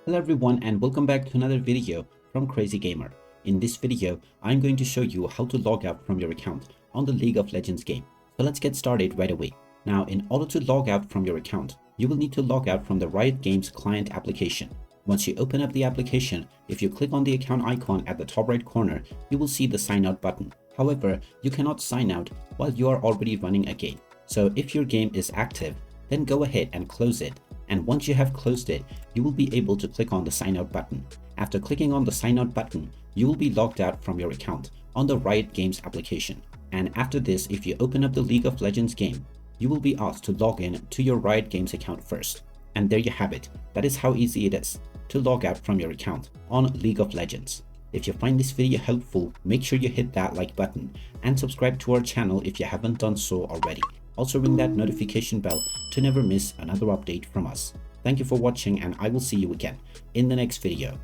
Hello everyone and welcome back to another video from Crazy Gamer. In this video, I'm going to show you how to log out from your account on the League of Legends game. So let's get started right away. Now, in order to log out from your account, you will need to log out from the Riot Games client application. Once you open up the application, if you click on the account icon at the top right corner, you will see the sign out button. However, you cannot sign out while you are already running a game. So if your game is active, then go ahead and close it. And once you have closed it, you will be able to click on the sign out button. After clicking on the sign out button, you will be logged out from your account on the Riot Games application. And after this, if you open up the League of Legends game, you will be asked to log in to your Riot Games account first. And there you have it. That is how easy it is to log out from your account on League of Legends. If you find this video helpful, make sure you hit that like button and subscribe to our channel if you haven't done so already. Also ring that notification bell to never miss another update from us. Thank you for watching and I will see you again in the next video.